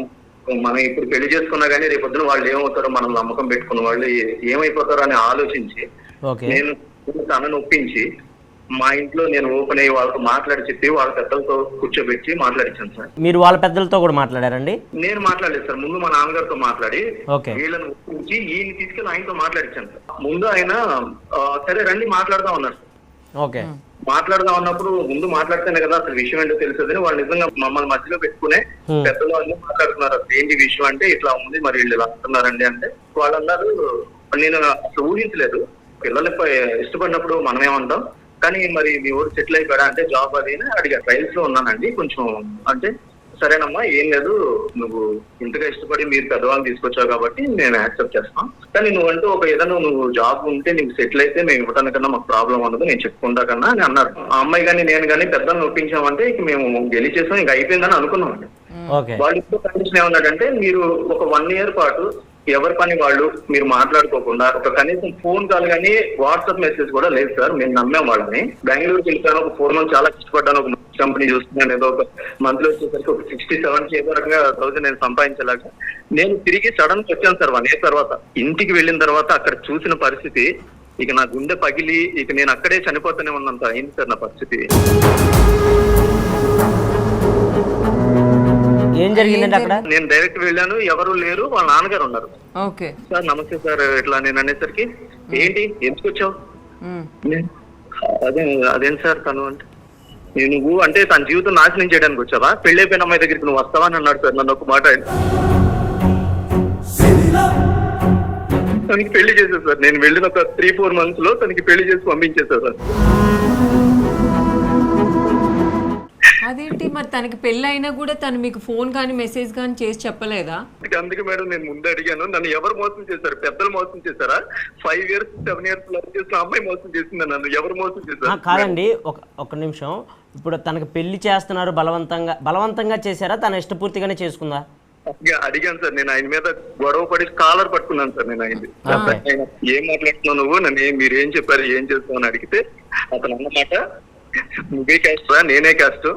ఇప్పుడు పెళ్లి చేసుకున్నా గానీ రేపొద్దున వాళ్ళు ఏమవుతారో, మనం నమ్మకం పెట్టుకున్న వాళ్ళు ఏమైపోతారో అని ఆలోచించి నేను తనను ఒప్పించి మా ఇంట్లో నేను ఓపెన్ అయ్యి వాళ్ళతో మాట్లాడి చెప్పి వాళ్ళ పెద్దలతో కూర్చోబెట్టి మాట్లాడించాను సార్. మీరు వాళ్ళ పెద్దలతో కూడా మాట్లాడారండి? నేను మాట్లాడలేదు సార్, ముందు మా నాన్నగారితో మాట్లాడి వీళ్ళని ఒప్పించి ఈయన తీసుకెళ్ళి ఆయనతో మాట్లాడించాను సార్. ముందు ఆయన సరే రండి మాట్లాడదాం అన్నారు. ఓకే. మాట్లాడదాం అన్నప్పుడు ముందు మాట్లాడితేనే కదా అసలు విషయం ఏంటో తెలుస్తుంది. వాళ్ళు నిజంగా మమ్మల్ని మధ్యలో పెట్టుకునే పెద్దలు అన్ని మాట్లాడుతున్నారు. అసలు ఏంటి విషయం అంటే ఇట్లా ఉంది, మరి వీళ్ళు ఇలా అంటున్నారండి అంటే వాళ్ళు అన్నారు. నేను అసలు ఊహించలేదు. పిల్లలపై ఇష్టపడినప్పుడు మనం ఏమంటాం, కానీ మరి మీ ఊరు సెటిల్ అయిపోయాడా అంటే జాబ్ అది అడిగా. ట్రైల్స్ లో ఉన్నానండి కొంచెం అంటే, సరేనమ్మా ఏం లేదు, నువ్వు ఇంతగా ఇష్టపడి మీరు పెద్దవాళ్ళని తీసుకొచ్చావు కాబట్టి నేను యాక్సెప్ట్ చేస్తాం, కానీ నువ్వంటూ ఒక ఏదైనా నువ్వు జాబ్ ఉంటే నీకు సెటిల్ అయితే మేము ఇవ్వడానికన్నా మాకు ప్రాబ్లం ఉండదు, నేను చెప్పుకుంటా కన్నా అని అన్నారు. ఆ అమ్మాయి కానీ నేను కానీ పెద్దలను ఒప్పించామంటే ఇక మేము గెలిచేసాం, ఇంక అయిపోయిందని అనుకున్నామండి. వాళ్ళు ఇప్పుడు కండిషన్ ఏమన్నాడంటే, మీరు ఒక 1 year పాటు ఎవరి పని వాళ్ళు మీరు మాట్లాడుకోకుండా ఒక కనీసం ఫోన్ కాల్ కానీ వాట్సాప్ మెసేజ్ కూడా లేదు సార్. మేము నమ్మాం వాళ్ళని. బెంగళూరుకి వెళ్ళాను, ఒక 4 months చాలా కష్టపడ్డాను, ఒక కంపెనీ చూస్తున్నాను, ఏదో ఒక మంత్లీ వచ్చేసరికి ఒక 67 ఏదో రకంగా 1000 నేను సంపాదించేలాగా నేను తిరిగి సడన్ గా వచ్చాను సార్ 1 year తర్వాత. ఇంటికి వెళ్ళిన తర్వాత అక్కడ చూసిన పరిస్థితి ఇక నా గుండె పగిలి ఇక నేను అక్కడే చనిపోతూనే ఉన్నంత అయింది సార్ నా పరిస్థితి. ఏం జరిగిందండి అక్కడ? నేను డైరెక్ట్ వెళ్ళాను, ఎవరు లేరు, వాళ్ళ నాన్నగారు ఉన్నారు. ఓకే సార్ నమస్తే సార్, ఇట్లా నేను అనేసరికి ఏంటి ఎందుకు వచ్చావు, అదేం సార్ తను అంటే, నువ్వు అంటే తన జీవితం నాశనం చేయడానికి వచ్చావా, పెళ్లి అయిపోయిన అమ్మాయి దగ్గరికి నువ్వు వస్తావా అని అన్నాడు సార్. నన్ను ఒక మాట తనకి పెళ్లి చేశారు సార్. నేను వెళ్ళిన ఒక 3-4 months లో తనకి పెళ్లి చేసి పంపించేశారు సార్. అదేంటి మరి తనకి పెళ్లి అయినా కూడా తను మీకు ఫోన్ కానీ మెసేజ్ కానీ చేసి చెప్పలేదా? అందుకే మేడం నేను ముందే అడిగాను, నన్ను ఎవరు మోసం చేశారు, పెద్దలు మోసం చేశారా, 5 years 7 years లవ్ చేసిన అమ్మాయి మోసం చేసింది, నన్ను ఎవరు మోసం చేశారు? కాదండి, ఒక నిమిషం. ఇప్పుడు తనకు పెళ్లి చేస్తున్నారు, బలవంతంగా చేశారా, తన ఇష్టపూర్తిగానే చేసుకుందా? అడిగాను సార్. నేను ఆయన మీద గొడవ పడి కాలర్ పట్టుకున్నాను సార్. నేను ఆయన ఏం మాట్లాడుతున్నావు నువ్వు, నన్ను మీరేం చెప్పారు, ఏం చేస్తావు అని అడిగితే అతను అన్నమాట, నువ్వే క్యాస్ట్ రా నేనే క్యాస్ట్,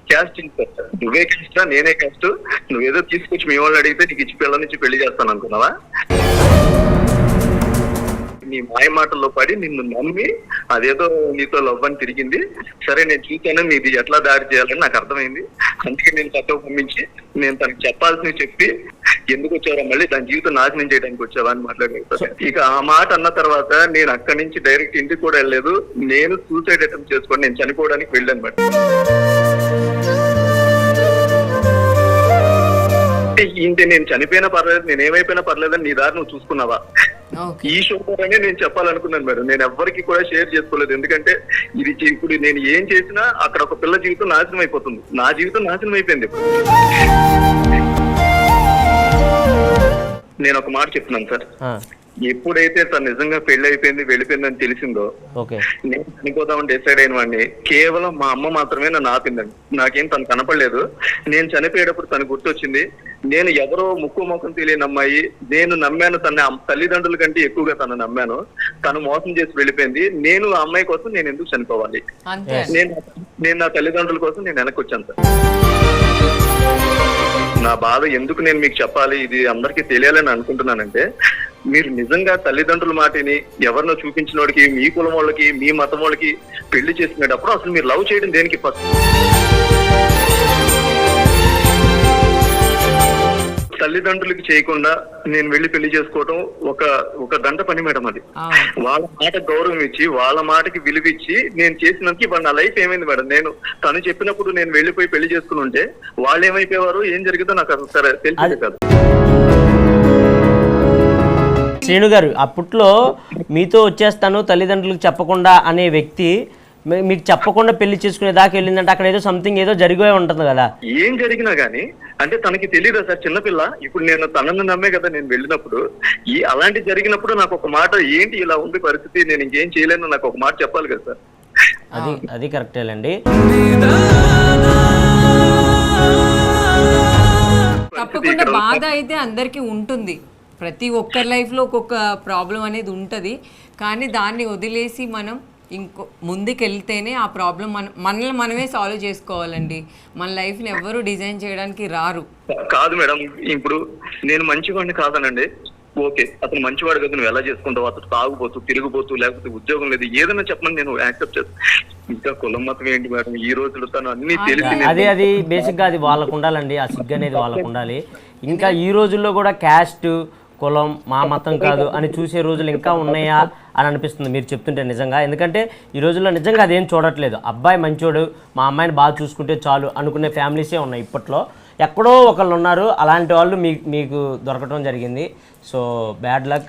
క్యాస్ట్ సార్, నువ్వే క్యాస్ట్ రా నేనే క్యాస్ట్, నువ్వేదో తీసుకొచ్చి మీ వాళ్ళు అడిగితే నీకు ఇచ్చి పిల్లల నుంచి పెళ్లి చేస్తాను అనుకున్నావా? నీ మాయ మాటల్లో పడి నిన్ను నమ్మి అదేదో నీతో లవ్ అని తిరిగింది. సరే నేను చూసాను నీది ఎట్లా దాడి చేయాలని నాకు అర్థమైంది, అందుకే నేను తక్కువ పంపించి నేను తనకు చెప్పాల్సినవి చెప్పి ఎందుకు వచ్చావా, మళ్ళీ దాని జీవితం నాశనం చేయడానికి వచ్చావా అని మాట్లాడారు. ఇక ఆ మాట అన్న తర్వాత నేను అక్కడి నుంచి డైరెక్ట్ ఇంటికి కూడా వెళ్ళలేదు. నేను సూసైడ్ అటెంప్ట్ చేసుకొని నేను చనిపోవడానికి వెళ్ళాను బట్ ఇంటి నేను చనిపోయినా పర్లేదు, నేను ఏమైపోయినా పర్లేదని నీ దారి నువ్వు చూసుకున్నావా? ఈ షో ద్వారానే నేను చెప్పాలనుకున్నాను మేడం. నేను ఎవరికి కూడా షేర్ చేసుకోలేదు, ఎందుకంటే ఇది ఇప్పుడు నేను ఏం చేసినా అక్కడ ఒక పిల్ల జీవితం నాశనం అయిపోతుంది, నా జీవితం నాశనం అయిపోయింది. నేను ఒక మాట చెప్తున్నాను సార్, ఎప్పుడైతే తను నిజంగా పెళ్లి అయిపోయింది వెళ్ళిపోయిందని తెలిసిందో నేను చనిపోదామని డిసైడ్ అయిన వాడిని కేవలం మా అమ్మ మాత్రమే నన్ను ఆపిందండి. నాకేం తను కనపడలేదు. నేను చనిపోయేటప్పుడు తను గుర్తొచ్చింది. నేను ఎవరో ముక్కు ముఖం తెలియని అమ్మాయి, నేను నమ్మాను తన తల్లిదండ్రుల కంటే ఎక్కువగా తను నమ్మాను, తను మోసం చేసి వెళ్ళిపోయింది. నేను ఆ అమ్మాయి కోసం నేను ఎందుకు చనిపోవాలి? నేను నా తల్లిదండ్రుల కోసం నేను వెనక్కి వచ్చాను సార్. నా బాధ ఎందుకు నేను మీకు చెప్పాలి, ఇది అందరికీ తెలియాలని అనుకుంటున్నానంటే, మీరు నిజంగా తల్లిదండ్రుల మాటని ఎవరినో చూపించిన వాడికి, మీ కులం వాళ్ళకి, మీ మతం వాళ్ళకి పెళ్లి చేసుకునేటప్పుడు అసలు మీరు లవ్ చేయడం దేనికి? ఫస్ట్ తల్లిదండ్రులకి చేయకుండా నేను వెళ్ళి పెళ్లి చేసుకోవటం ఒక గంట పని మేడం. అది వాళ్ళ మాట గౌరవం ఇచ్చి వాళ్ళ మాటకి విలువిచ్చి నేను చేసినందుకు ఇవాళ నా లైఫ్ ఏమైంది మేడం. నేను తను చెప్పినప్పుడు నేను వెళ్ళిపోయి పెళ్లి చేసుకుని ఉంటే వాళ్ళు ఏమైపోయేవారు, ఏం జరిగిందో నాకు అసలు సరే తెలిసేది కాదు. శ్రీను గారు, అప్పట్లో మీతో వచ్చేస్తాను తల్లిదండ్రులకు చెప్పకుండా అనే వ్యక్తి మీకు చెప్పకుండా పెళ్లి చేసుకునే దాకా వెళ్ళిందంటే అక్కడ ఏదో సంథింగ్ ఏదో జరిగే ఉంటుంది కదా. ఏం జరిగినా గానీ అంటే తనకి తెలియదా సార్, చిన్నపిల్ల. ఇప్పుడు నేను తనను నమ్మే కదా నేను వెళ్ళినప్పుడు, అలాంటి జరిగినప్పుడు నాకు ఒక మాట, ఏంటి ఇలా ఉంది పరిస్థితి, నేను ఇంకేం చేయలేను, నాకు ఒక మాట చెప్పాలి కదా సార్. అది కరెక్టేలండి. తప్పకుండా బాధ అయితే అందరికీ ఉంటుంది, ప్రతి ఒక్కరి లైఫ్లో ఒక్కొక్క ప్రాబ్లం అనేది ఉంటుంది. కానీ దాన్ని వదిలేసి మనం ఇంకో ముందుకు వెళ్తేనే ఆ ప్రాబ్లం మనల్ని మనమే సాల్వ్ చేసుకోవాలండి. మన లైఫ్ని ఎవరు డిజైన్ చేయడానికి రారు. కాదు మేడం, ఇప్పుడు నేను మంచివాడిని కాదనండి, ఓకే అతను మంచివాడు కదా, నువ్వు ఎలా చేసుకుంటావు, అతను తాగుపోతూ తిరిగిపోతూ లేకపోతే ఉద్యోగం లేదు ఏదైనా చెప్పమని నేను యాక్సెప్ట్ చేస్తాను. ఇంకా కులం మతం ఏంటి మేడం, ఈ రోజులు తను అన్ని తెలిసి అది బేసిక్గా అది వాళ్ళకు ఉండాలండి, ఆ సిగ్గు అనేది వాళ్ళకు ఉండాలి. ఇంకా ఈ రోజుల్లో కూడా క్యాస్ట్ కులం మా మతం కాదు అని చూసే రోజులు ఇంకా ఉన్నాయా అని అనిపిస్తుంది మీరు చెప్తుంటే నిజంగా. ఎందుకంటే ఈ రోజుల్లో నిజంగా అదేం చూడట్లేదు. అబ్బాయి మంచోడు, మా అమ్మాయిని బాగా చూసుకుంటే చాలు అనుకునే ఫ్యామిలీసే ఉన్నాయి ఇప్పట్లో. ఎక్కడో ఒకళ్ళు ఉన్నారు అలాంటి వాళ్ళు మీకు దొరకడం జరిగింది. So bad luck.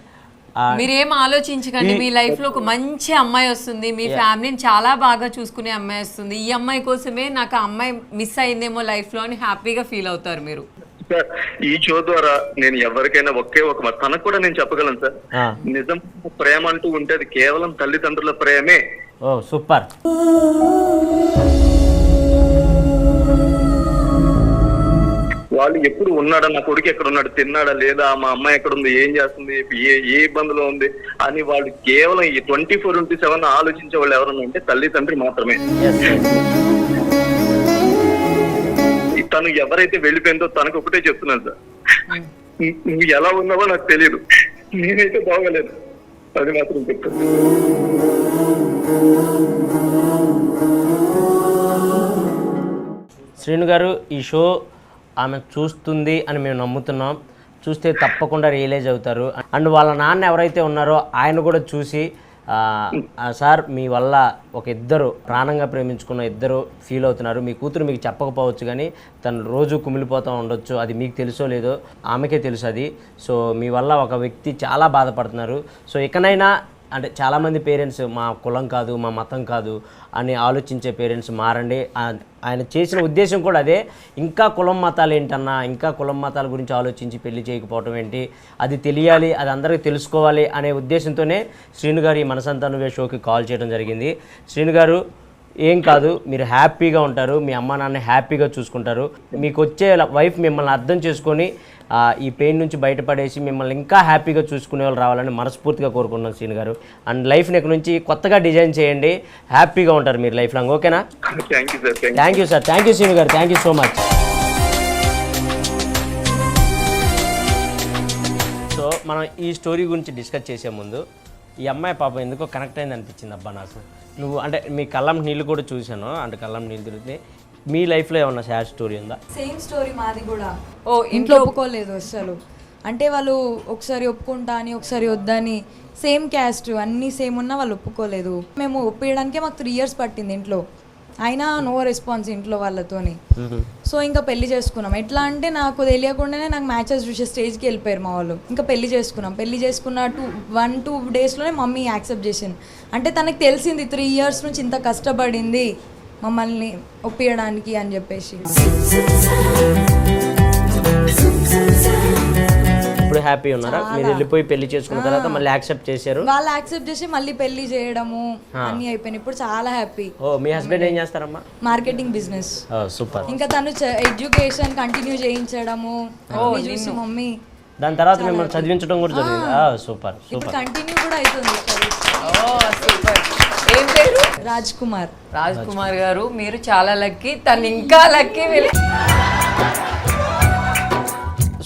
మీరేం ఆలోచించకండి, మీ లైఫ్ లో ఒక మంచి అమ్మాయి వస్తుంది, మీ ఫ్యామిలీని చాలా బాగా చూసుకునే అమ్మాయి వస్తుంది. ఈ అమ్మాయి కోసమే నాకు ఆ అమ్మాయి మిస్ అయిందేమో లైఫ్ లో అని హ్యాపీగా ఫీల్ అవుతారు మీరు. సార్ ఈ షో ద్వారా నేను ఎవరికైనా ఒకే ఒక తనకు కూడా నేను చెప్పగలను సార్, నిజం ప్రేమ అంటూ ఉంటే అది కేవలం తల్లిదండ్రుల ప్రేమే. ఓ సూపర్. వాళ్ళు ఎప్పుడు ఉన్నాడా, నా కొడుకు ఎక్కడ ఉన్నాడు, తిన్నాడా లేదా, మా అమ్మాయి ఎక్కడ ఉంది, ఏం చేస్తుంది, ఏ ఇబ్బందులో ఉంది అని వాళ్ళు కేవలం ఈ 24/7 ఆలోచించే వాళ్ళు ఎవరన్నా అంటే తల్లిదండ్రి మాత్రమే. తను ఎవరైతే వెళ్ళిపోయిందో తనకు ఒకటే చెప్తున్నాను సార్, నువ్వు ఎలా ఉన్నావో నాకు తెలియదు, నేనైతే బాగోలేదు, అది మాత్రం చెప్తాను. శ్రీను గారు ఈ షో ఆమె చూస్తుంది అని మేము నమ్ముతున్నాం. చూస్తే తప్పకుండా రియలైజ్ అవుతారు. అండ్ వాళ్ళ నాన్న ఎవరైతే ఉన్నారో ఆయన కూడా చూసి సార్ మీ వల్ల ఒక ఇద్దరు ప్రాణంగా ప్రేమించుకున్న ఇద్దరు ఫీల్ అవుతున్నారు. మీ కూతురు మీకు చెప్పకపోవచ్చు కానీ తను రోజు కుమిలిపోతూ ఉండొచ్చు, అది మీకు తెలుసో లేదో ఆమెకే తెలుసు అది. సో మీ వల్ల ఒక వ్యక్తి చాలా బాధపడుతున్నారు. సో ఇకనైనా అంటే చాలామంది పేరెంట్స్ మా కులం కాదు, మా మతం కాదు అని ఆలోచించే పేరెంట్స్ మారండి. ఆయన చేసిన ఉద్దేశం కూడా అదే. ఇంకా కులం మతాలు ఏంటన్నా, ఇంకా కులం మతాల గురించి ఆలోచించి పెళ్లి చేయకపోవటం ఏంటి, అది తెలియాలి, అది అందరికీ తెలుసుకోవాలి అనే ఉద్దేశంతోనే శ్రీను గారు ఈ మనసంతా నువ్వే షోకి కాల్ చేయడం జరిగింది. శ్రీను గారు ఏం కాదు, మీరు హ్యాపీగా ఉంటారు, మీ అమ్మ నాన్న హ్యాపీగా చూసుకుంటారు. మీకు వచ్చే వైఫ్ మిమ్మల్ని అర్థం చేసుకొని ఈ పెయిన్ నుంచి బయటపడేసి మిమ్మల్ని ఇంకా హ్యాపీగా చూసుకునే వాళ్ళు రావాలని మనస్ఫూర్తిగా కోరుకుంటున్నాను శ్రీను గారు. అండ్ లైఫ్ని ఇక్కడ నుంచి కొత్తగా డిజైన్ చేయండి, హ్యాపీగా ఉంటారు మీరు లైఫ్ లాంగ్. ఓకేనా? Thank you sir. Thank you Srinu garu. Thank you so much. So మనం ఈ స్టోరీ గురించి డిస్కస్ చేసే ముందు ఈ అమ్మాయి పాపం ఎందుకో కనెక్ట్ అయింది అనిపించింది అబ్బా నాకు. నువ్వు అంటే మీ కళ్ళం నీళ్ళు కూడా చూశాను, అంటే కళ్ళం నీళ్ళు తిరిగితే మీ లైఫ్లో ఏమన్నా సాడ్ స్టోరీ ఉందా? సేమ్ స్టోరీ మాది కూడా. ఇంట్లో ఒప్పుకోలేదు అసలు. అంటే వాళ్ళు ఒకసారి ఒప్పుకుంటా అని ఒకసారి వద్దని, సేమ్ క్యాస్ట్ అన్నీ సేమ్ ఉన్నా వాళ్ళు ఒప్పుకోలేదు. మేము ఒప్పించడానికే మాకు 3 years పట్టింది ఇంట్లో, అయినా నో రెస్పాన్స్ ఇంట్లో వాళ్ళతోని. సో ఇంకా పెళ్లి చేసుకున్నాం. ఎట్లా అంటే నాకు తెలియకుండానే నాకు మ్యాచెస్ చూసే స్టేజ్కి వెళ్ళిపోయారు మా వాళ్ళు. ఇంకా పెళ్లి చేసుకున్నాం. పెళ్లి చేసుకున్న 1-2 daysలోనే మమ్మీ యాక్సెప్ట్ చేసింది. అంటే తనకు తెలిసింది 3 years నుంచి ఇంత కష్టపడింది మమ్మల్ని ఒప్పియడానికి అని చెప్పేసి. ఇప్పుడు హ్యాపీ ఉన్నారా? మీరు వెళ్ళిపోయి పెళ్లి చేసుకున్న తర్వాత మళ్ళీ యాక్సెప్ట్ చేశారు, వాళ్ళు యాక్సెప్ట్ చేసి మళ్ళీ పెళ్లి చేయడము అన్ని అయిపోయినాయి. ఇప్పుడు చాలా హ్యాపీ. ఓ మీ హస్బెండ్ ఏం చేస్తారమ్మా? Marketing business. సూపర్. ఇంకా తను ఎడ్యుకేషన్ కంటిన్యూ చేయించడము చూసి మమ్మీ దాని తర్వాత మిమ్మల్ని చదివించడం కూడా జరిగింది. సూపర్ ఇప్పుడు కంటిన్యూ కూడా అవుతుంది. సూపర్. ఏం పేరు? రాజ్ కుమార్. రాజ్ కుమార్ గారు మీరు చాలా లక్కీ, తను ఇంకా లక్కీ.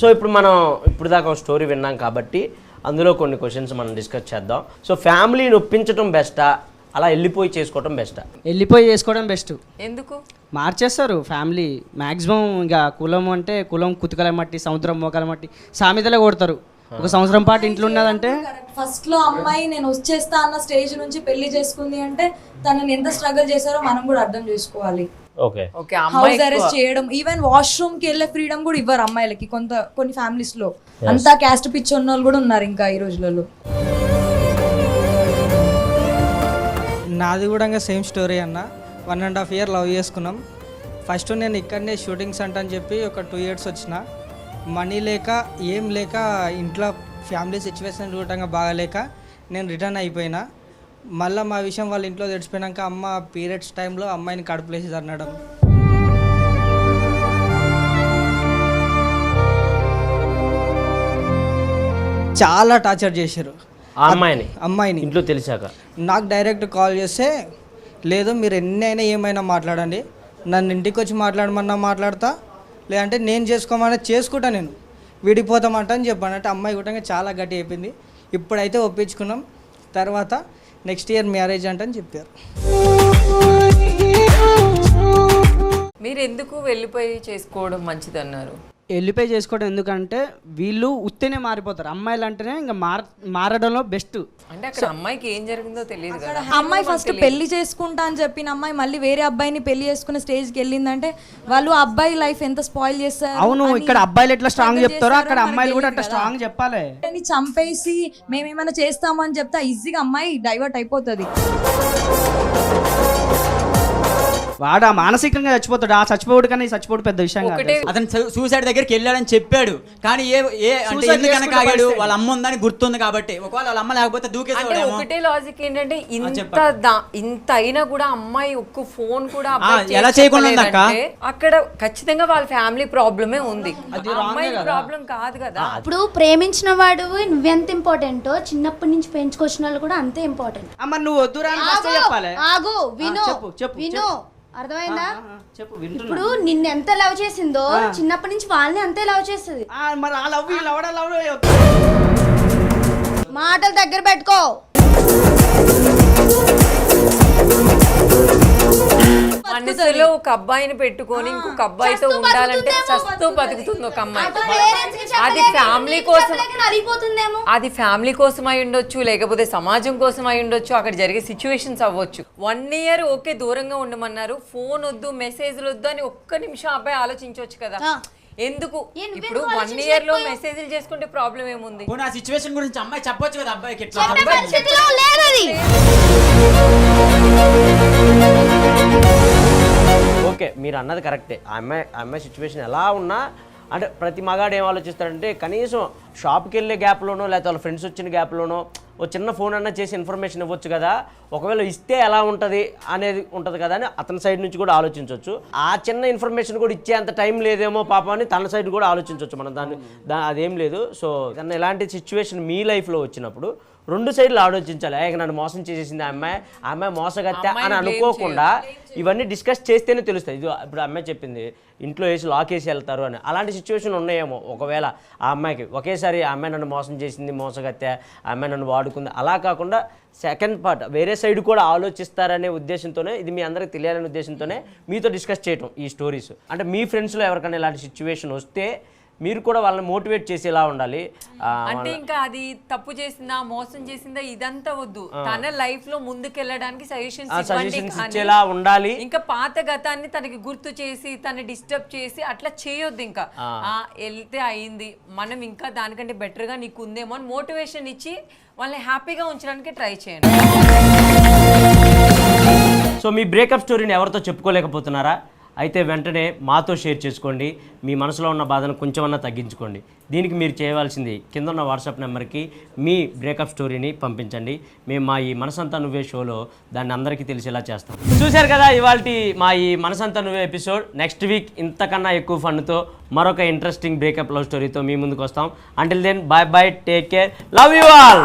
సో ఇప్పుడు మనం ఇప్పుడు దాకా ఒక స్టోరీ విన్నాం కాబట్టి అందులో కొన్ని క్వశ్చన్స్ మనం డిస్కస్ చేద్దాం. సో ఫ్యామిలీని ఒప్పించడం బెస్టా, అలా వెళ్ళిపోయి చేసుకోవడం బెస్టా? వెళ్ళిపోయి చేసుకోవడం బెస్ట్. ఎందుకు? మార్చేస్తారు ఫ్యామిలీ మ్యాక్సిమం. ఇంకా కులం అంటే కులం కుతుకల మట్టి, సముద్రం మోకాల మట్టి సామెతలే కొడతారు. ఒక సంవత్సరం పాటు ఇంట్లో ఉన్నదంటే ఫస్ట్ లో అమ్మాయి నేను వచ్చేస్తా అన్న స్టేజ్ నుంచి పెళ్లి చేసుకుంది అంటే తనని ఎంత స్ట్రగుల్ చేశారో మనం కూడా అర్థం చేసుకోవాలి. హౌస్ అరెస్ట్ చేయడం, ఈవెన్ వాష్రూమ్ కి వెళ్ళే ఫ్రీడమ్ కూడా ఇవ్వరు అమ్మాయిలకి. కొన్ని ఫ్యామిలీస్ లో అంతా క్యాస్ట్ పిచ్చి ఉన్న వాళ్ళు కూడా ఉన్నారు ఇంకా ఈ రోజులలో. నాది కూడా ఇంకా సేమ్ స్టోరీ అన్న. 1.5 year లవ్ చేసుకున్నాం. ఫస్ట్ నేను ఇక్కడనే షూటింగ్స్ అంటని చెప్పి ఒక 2 years వచ్చిన, మనీ లేక ఏం లేక ఇంట్లో ఫ్యామిలీ సిచ్యువేషన్ చూడటంగా బాగాలేక నేను రిటర్న్ అయిపోయినా. మళ్ళీ మా విషయం వాళ్ళ ఇంట్లో తెచ్చిపోయాక అమ్మ పీరియడ్స్ టైంలో అమ్మాయిని కడుపులేసి అనడం. చాలా టార్చర్ చేశారు అమ్మాయిని ఇంట్లో తెలిసాక. నాకు డైరెక్ట్ కాల్ చేస్తే లేదు మీరు ఎన్నైనా ఏమైనా మాట్లాడండి, నన్ను ఇంటికి వచ్చి మాట్లాడమన్నా మాట్లాడతా, లేదంటే నేను చేసుకోమన్నా చేసుకుంటా, నేను విడిపోతామంట అని చెప్పాను. అంటే అమ్మాయి కూడా చాలా గట్టి అయిపోయింది. ఇప్పుడైతే ఒప్పించుకున్నాం. తర్వాత నెక్స్ట్ ఇయర్ మ్యారేజ్ అంటని చెప్పారు. మీరు ఎందుకు వెళ్ళిపోయి చేసుకోవడం మంచిదన్నారు? వెళ్ళిపోయి చేసుకోవడం ఎందుకంటే వీళ్ళు ఉత్తేనే మారిపోతారు. అమ్మాయిలు అంటేనే ఇంకా మారడంలో బెస్ట్. అంటే అక్కడ అమ్మాయికి ఏం జరిగిందో తెలియదు కదా. అమ్మాయి ఫస్ట్ పెళ్లి చేసుకుంటా అని చెప్పిన అమ్మాయి మళ్ళీ వేరే అబ్బాయిని పెళ్లి చేసుకునే స్టేజ్కి వెళ్ళిందంటే వాళ్ళు అబ్బాయి లైఫ్ ఎంత స్పాయిల్ చేస్తారు. అవును, ఇక్కడ అబ్బాయిలు ఎట్లా స్ట్రాంగ్ చెప్తారో అక్కడ అమ్మాయిలు కూడా అట్లా స్ట్రాంగ్ చెప్పాలి. చంపేసి మేమేమైనా చేస్తామని చెప్తే ఈజీగా అమ్మాయి డైవర్ట్ అయిపోతుంది. వాడు మానసికంగా చచ్చిపోతాడు. ఆ చచ్చిపోవడు కానీ చచ్చిపోవడు పెద్ద విషయం కాదు. అతను సూసైడ్ దగ్గరికి వెళ్ళాడని చెప్పాడు కానీ ఎందుకనక ఆగాడు? వాళ్ళ అమ్మ ఉందని గుర్తుంది కాబట్టి. ఒకవేళ వాళ్ళ అమ్మ లేకపోతే దూకేసేవాడేమో. ఒకటే లాజిక్ ఏంటంటే ఇంత అయినా కూడా అమ్మాయి ఒక్క ఫోన్ కూడా ఎలా చేయకుండా అక్కడ ఖచ్చితంగా వాళ్ళ ఫ్యామిలీ ప్రాబ్లమే ఉంది. అమ్మాయి ప్రాబ్లం కాదు కదా. ఇప్పుడు ప్రేమించిన వాడు నువ్వెంత ఇంపార్టెంటో చిన్నప్పటి నుంచి పెంచుకొచ్చిన వాళ్ళు కూడా అంతే ఇంపార్టెంట్. అమ్మ నువ్వు వద్దురా అని ఫస్ట్ చెప్పాలి. ఆగు, విను విను, అర్థమైందా? ఇప్పుడు నిన్ను ఎంత లవ్ చేసిందో చిన్నప్పటి నుంచి వాళ్ళని అంతే లవ్ చేస్తుంది. మరి ఆ లవ్ మాటలు దగ్గర పెట్టుకో. మనసులో ఒక అబ్బాయిని పెట్టుకొని ఇంకొక అబ్బాయితో ఉండాలంటే చస్తూ బతుకుతుంది ఒక అమ్మాయి. అది ఫ్యామిలీ కోసం, అది ఫ్యామిలీ కోసం అయి ఉండొచ్చు, లేకపోతే సమాజం కోసం అయి ఉండొచ్చు, అక్కడ జరిగే సిచ్యువేషన్స్ అవ్వచ్చు. 1 year ఓకే దూరంగా ఉండమన్నారు, ఫోన్ వద్దు, మెసేజ్లు వద్దు అని ఒక్క నిమిషం అబ్బాయి ఆలోచించవచ్చు కదా. ఎందుకు ఇప్పుడు 1 year లో మెసేజ్లు చేసుకుంటే ప్రాబ్లం ఏముంది? ఆ సిచువేషన్ గురించి అమ్మాయి చెప్పొచ్చు కదా అబ్బాయికి. ఓకే, మీరు అన్నది కరెక్టే. ఆ అమ్మాయి సిచ్యువేషన్ ఎలా ఉన్నా అంటే ప్రతి మగాడు ఏం ఆలోచిస్తాడంటే కనీసం షాప్కి వెళ్ళే గ్యాప్లోనో లేకపోతే వాళ్ళ ఫ్రెండ్స్ వచ్చిన గ్యాప్లోనో ఓ చిన్న ఫోన్ అన్నా చేసి ఇన్ఫర్మేషన్ ఇవ్వచ్చు కదా. ఒకవేళ ఇస్తే ఎలా ఉంటుంది అనేది ఉంటుంది కదా అని అతని సైడ్ నుంచి కూడా ఆలోచించవచ్చు. ఆ చిన్న ఇన్ఫర్మేషన్ కూడా ఇచ్చే అంత టైం లేదేమో పాప అని తన సైడ్ కూడా ఆలోచించవచ్చు మనం. అదేం లేదు. సో దాన్ని ఎలాంటి సిచ్యువేషన్ మీ లైఫ్లో వచ్చినప్పుడు 2 సైడ్లు ఆలోచించాలి. నన్ను మోసం చేసేసింది ఆ అమ్మాయి మోసగత్తే అని అనుకోకుండా ఇవన్నీ డిస్కస్ చేస్తేనే తెలుస్తాయి. ఇది ఇప్పుడు అమ్మాయి చెప్పింది ఇంట్లో వేసి లాక్ వేసి వెళ్తారు అని. అలాంటి సిచ్యువేషన్ ఉన్నాయేమో ఒకవేళ ఆ అమ్మాయికి. ఒకేసారి ఆ అమ్మాయి నన్ను మోసం చేసింది, మోసగత్తే, ఆ అమ్మాయి నన్ను వాడుకుంది, అలా కాకుండా సెకండ్ పార్ట్ వేరే సైడ్ కూడా ఆలోచిస్తారనే ఉద్దేశంతోనే, ఇది మీ అందరికి తెలియాలనే ఉద్దేశంతోనే మీతో డిస్కస్ చేయటం ఈ స్టోరీస్. అంటే మీ ఫ్రెండ్స్లో ఎవరికైనా ఇలాంటి సిచ్యువేషన్ వస్తే మీరు కూడా వాళ్ళని మోటివేట్ చేసేలా ఉండాలి. అంటే ఇంకా అది తప్పు చేసిందా, మోసం చేసిందా ఇదంతా వద్దు, తన లైఫ్ లో ముందుకెళ్ళడానికి సజెషన్స్ ఇచ్చేలా ఉండాలి. ఇంకా పాత గతాన్ని తనకి గుర్తు చేసి తన డిస్టర్బ్ చేసి అట్లా చేయొద్దు. ఇంకా వెళ్తే అయింది, మనం ఇంకా దానికంటే బెటర్ గా నీకు ఉందేమో అని మోటివేషన్ ఇచ్చి వాళ్ళని హ్యాపీగా ఉంచడానికి ట్రై చేయండి. సో మీ బ్రేకప్ స్టోరీని ఎవరితో చెప్పుకోలేకపోతున్నారా? అయితే వెంటనే మాతో షేర్ చేసుకోండి. మీ మనసులో ఉన్న బాధను కొంచెమన్నా తగ్గించుకోండి. దీనికి మీరు చేయవలసింది కింద ఉన్న వాట్సాప్ నెంబర్కి మీ బ్రేకప్ స్టోరీని పంపించండి. మేము మా ఈ మనసంతా నువ్వే షోలో దాన్ని అందరికీ తెలిసేలా చేస్తాం. చూశారు కదా ఇవాల్టి మా ఈ మనసంతా నువ్వే ఎపిసోడ్. నెక్స్ట్ వీక్ ఇంతకన్నా ఎక్కువ ఫన్తో మరొక ఇంట్రెస్టింగ్ బ్రేకప్ లవ్ స్టోరీతో మీ ముందుకు వస్తాం. Until then bye bye, take care, love you all.